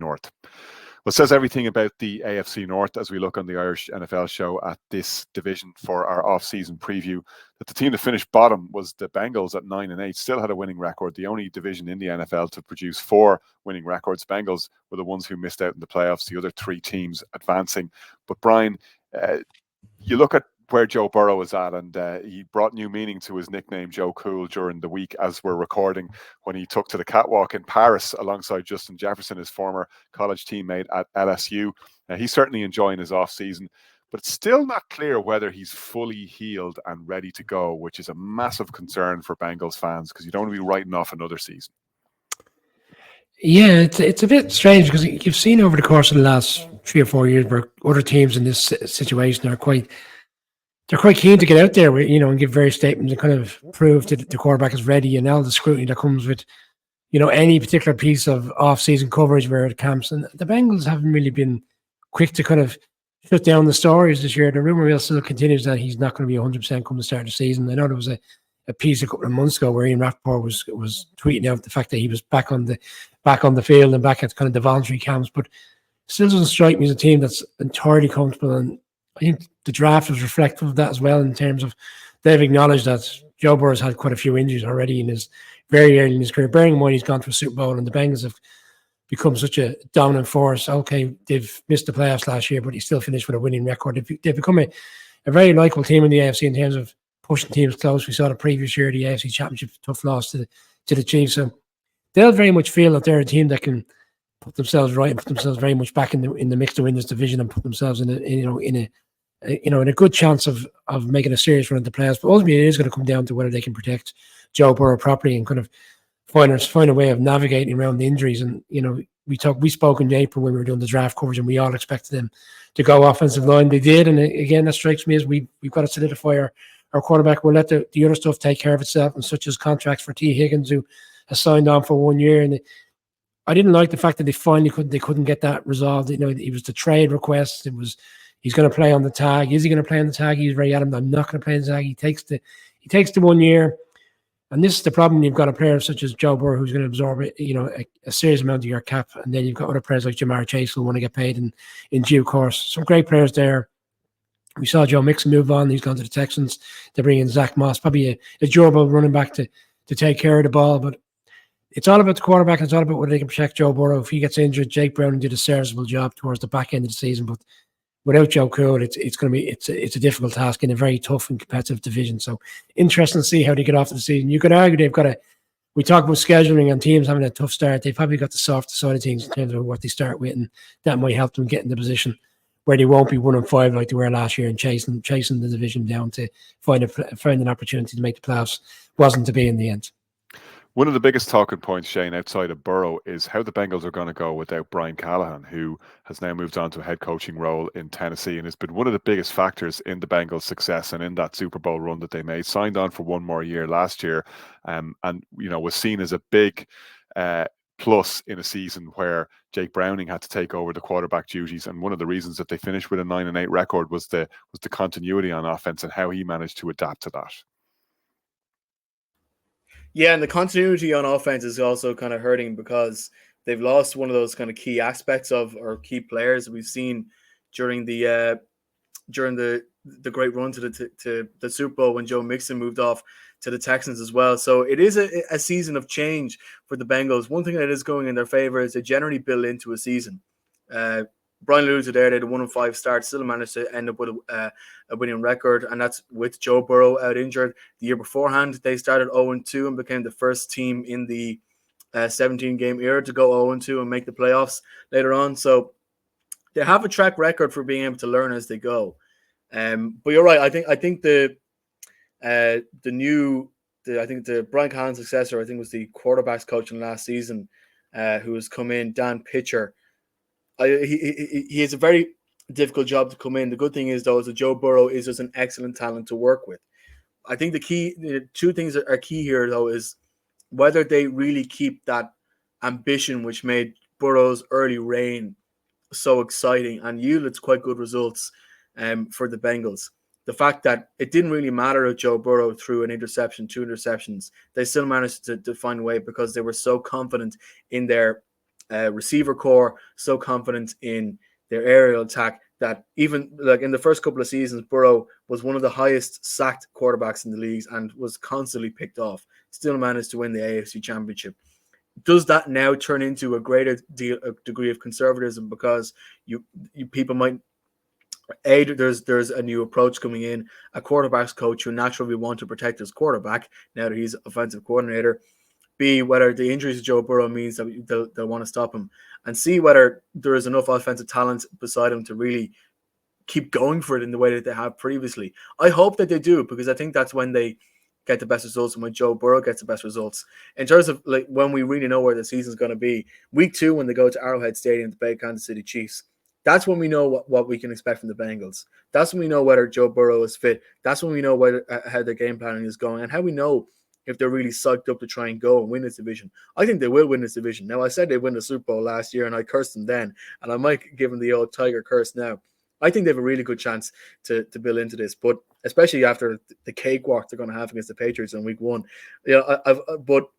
North. Well, it says everything about the AFC North as we look on the Irish NFL show at this division for our off-season preview, that the team that finished bottom was the Bengals at 9-8, still had a winning record, the only division in the NFL to produce 4 winning records. Bengals were the ones who missed out in the playoffs, the other 3 teams advancing. But Brian, you look at where Joe Burrow is at, and he brought new meaning to his nickname Joe Cool during the week as we're recording, when he took to the catwalk in Paris alongside Justin Jefferson, his former college teammate at LSU. He's certainly enjoying his off-season, but it's still not clear whether he's fully healed and ready to go, which is a massive concern for Bengals fans because you don't want to be writing off another season. Yeah, it's a bit strange because you've seen over the course of the last 3 or 4 years where other teams in this situation are quite keen to get out there, and give various statements and kind of prove that the quarterback is ready, and all the scrutiny that comes with, any particular piece of off-season coverage where it camps. And the Bengals haven't really been quick to kind of shut down the stories this year. The rumor mill still continues that he's not going to be 100% come the start of the season. I know there was a piece a couple of months ago where Ian Rappaport was tweeting out the fact that he was back on the field and back at kind of the voluntary camps, but still doesn't strike me as a team that's entirely comfortable. And I think the draft was reflective of that as well, in terms of they've acknowledged that Joe Burrow's had quite a few injuries already very early in his career. Bearing in mind he's gone to a Super Bowl and the Bengals have become such a dominant force. Okay, they've missed the playoffs last year, but he still finished with a winning record. They've become a very likable team in the AFC in terms of pushing teams close. We saw the previous year, the AFC Championship, tough loss to the Chiefs. So they'll very much feel that they're a team that can put themselves right and put themselves very much back in the mix to win this division and put themselves in a good chance of making a serious run at the playoffs. But ultimately, it is going to come down to whether they can protect Joe Burrow properly and kind of find a way of navigating around the injuries. And we spoke in April when we were doing the draft coverage, and we all expected them to go offensive line. They did, and again, that strikes me as we've got to solidify our quarterback. We'll let the other stuff take care of itself, and such as contracts for T. Higgins, who has signed on for 1 year. And I didn't like the fact that they couldn't get that resolved. It was the trade request. He's going to play on the tag. Is he going to play on the tag? He's very adamant, I'm not going to play on the tag. He takes the 1 year. And this is the problem. You've got a player such as Joe Burrow who's going to absorb a serious amount of your cap. And then you've got other players like Jamar Chase who want to get paid in due course. Some great players there. We saw Joe Mixon move on. He's gone to the Texans. They bring in Zach Moss, probably a durable running back to take care of the ball. But it's all about the quarterback. And it's all about whether they can protect Joe Burrow. If he gets injured, Jake Browning did a serviceable job towards the back end of the season. But without Joe Cool, it's a difficult task in a very tough and competitive division. So interesting to see how they get off to the season. You could argue we talk about scheduling and teams having a tough start. They've probably got the softer side of things in terms of what they start with, and that might help them get in the position where they won't be 1-5 like they were last year and chasing the division down to find an opportunity to make the playoffs. Wasn't to be in the end. One of the biggest talking points, Shane, outside of Burrow is how the Bengals are going to go without Brian Callahan, who has now moved on to a head coaching role in Tennessee and has been one of the biggest factors in the Bengals' success and in that Super Bowl run that they made. Signed on for 1 more year last year, and was seen as a big plus in a season where Jake Browning had to take over the quarterback duties. And one of the reasons that they finished with a 9-8 record was the continuity on offense and how he managed to adapt to that. Yeah, and the continuity on offense is also kind of hurting because they've lost one of those kind of key aspects or key players we've seen during the great run to the Super Bowl when Joe Mixon moved off to the Texans as well. So it is a season of change for the Bengals. One thing that is going in their favor is they generally build into a season. Brian alluded to there, they had a 1-5 start, still managed to end up with a winning record, and that's with Joe Burrow out injured. The year beforehand, they started 0-2 and became the first team in the 17-game era to go 0-2 and make the playoffs later on. So they have a track record for being able to learn as they go. But you're right. I think the Brian Callahan's successor, I think, was the quarterbacks coach in last season, who has come in, Dan Pitcher. He has a very difficult job to come in. The good thing is, though, is that Joe Burrow is just an excellent talent to work with. I think the 2 things that are key here, though, is whether they really keep that ambition which made Burrow's early reign so exciting and yielded quite good results for the Bengals. The fact that it didn't really matter if Joe Burrow threw an interception, 2 interceptions, they still managed to find a way because they were so confident in their receiver core, so confident in their aerial attack that even like in the first couple of seasons, Burrow was one of the highest sacked quarterbacks in the leagues and was constantly picked off. Still managed to win the AFC Championship. Does that now turn into a greater degree of conservatism because you people might there's a new approach coming in, a quarterbacks coach who naturally want to protect his quarterback now that he's offensive coordinator. B, whether the injuries to Joe Burrow means that they'll want to stop him, and C, whether there is enough offensive talent beside him to really keep going for it in the way that they have previously. I hope that they do, because I think that's when they get the best results and when Joe Burrow gets the best results. In terms of like when we really know where the season's going to be, week 2 when they go to Arrowhead Stadium to play Kansas City Chiefs, that's when we know what we can expect from the Bengals. That's when we know whether Joe Burrow is fit. That's when we know how their game planning is going and how we know if they're really psyched up to try and go and win this division. I think they will win this division. Now, I said they'd win the Super Bowl last year, and I cursed them then, and I might give them the old Tiger curse now. I think they have a really good chance to build into this, but especially after the cakewalk they're going to have against the Patriots in week 1. But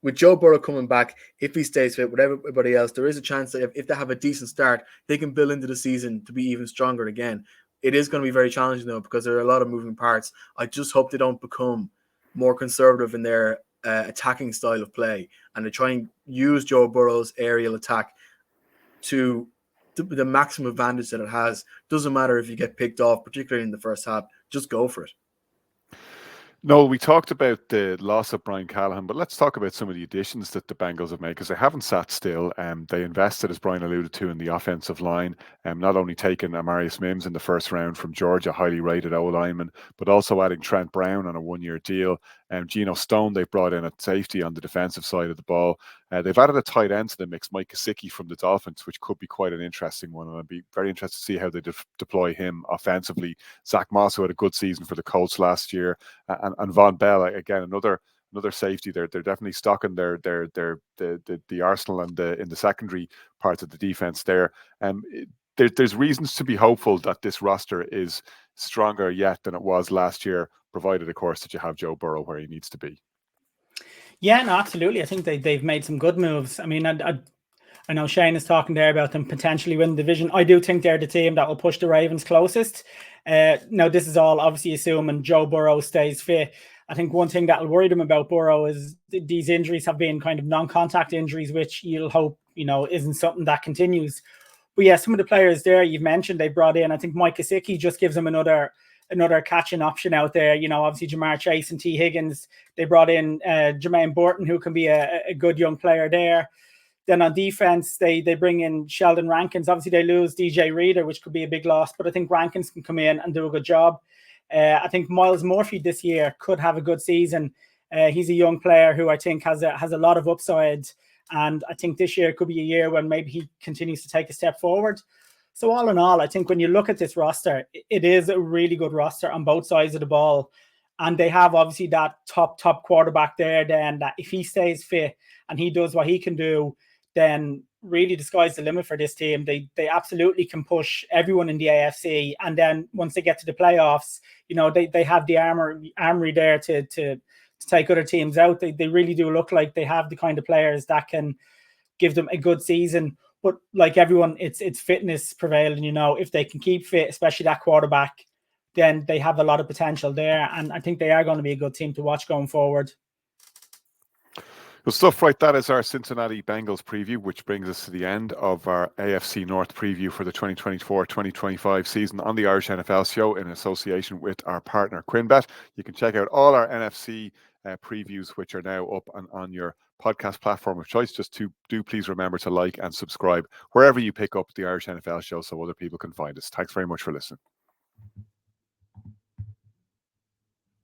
with Joe Burrow coming back, if he stays fit with everybody else, there is a chance that if they have a decent start, they can build into the season to be even stronger again. It is going to be very challenging, though, because there are a lot of moving parts. I just hope they don't become more conservative in their attacking style of play, and they try and use Joe Burrow's aerial attack to the maximum advantage that it has. Doesn't matter if you get picked off, particularly in the first half. Just go for it. No, we talked about the loss of Brian Callahan, but let's talk about some of the additions that the Bengals have made, because they haven't sat still. They invested, as Brian alluded to, in the offensive line, not only taking Amarius Mims in the first round from Georgia, highly rated O-lineman, but also adding Trent Brown on a 1-year deal. Geno Stone they brought in at safety on the defensive side of the ball. They've added a tight end to the mix, Mike Gesicki from the Dolphins, which could be quite an interesting one, and I'd be very interested to see how they deploy him offensively. Zach Moss, who had a good season for the Colts last year, and Von Bell, again, another safety. They're definitely stocking the arsenal and in the secondary parts of the defense there. There's reasons to be hopeful that this roster is stronger yet than it was last year, provided, of course, that you have Joe Burrow where he needs to be. Yeah, no, absolutely. I think they've made some good moves. I mean, I know Shane is talking there about them potentially winning the division. I do think they're the team that will push the Ravens closest. Now, this is all obviously assuming Joe Burrow stays fit. I think one thing that will worry them about Burrow is these injuries have been kind of non-contact injuries, which you'll hope, isn't something that continues. But yeah, some of the players there you've mentioned they brought in, I think Mike Gesicki just gives them another catching option out there. Obviously Jamar Chase and T. Higgins, they brought in Jermaine Burton, who can be a good young player there. Then on defense, they bring in Sheldon Rankins. Obviously, they lose DJ Reader, which could be a big loss, but I think Rankins can come in and do a good job. I think Miles Murphy this year could have a good season. He's a young player who I think has a lot of upside, and I think this year could be a year when maybe he continues to take a step forward. So all in all, I think when you look at this roster, it is a really good roster on both sides of the ball. And they have obviously that top quarterback there, then that if he stays fit and he does what he can do, then really the sky's the limit for this team. They absolutely can push everyone in the AFC. And then once they get to the playoffs, they have the armory there to take other teams out. They really do look like they have the kind of players that can give them a good season. But like everyone, it's fitness prevailing. If they can keep fit, especially that quarterback, then they have a lot of potential there. And I think they are going to be a good team to watch going forward. Well, stuff right. That is our Cincinnati Bengals preview, which brings us to the end of our AFC North preview for the 2024-2025 season on the Irish NFL Show in association with our partner QuinnBet. You can check out all our NFC previews, which are now up on your podcast platform of choice. Just do please remember to like and subscribe wherever you pick up the Irish NFL Show so other people can find us. Thanks very much for listening.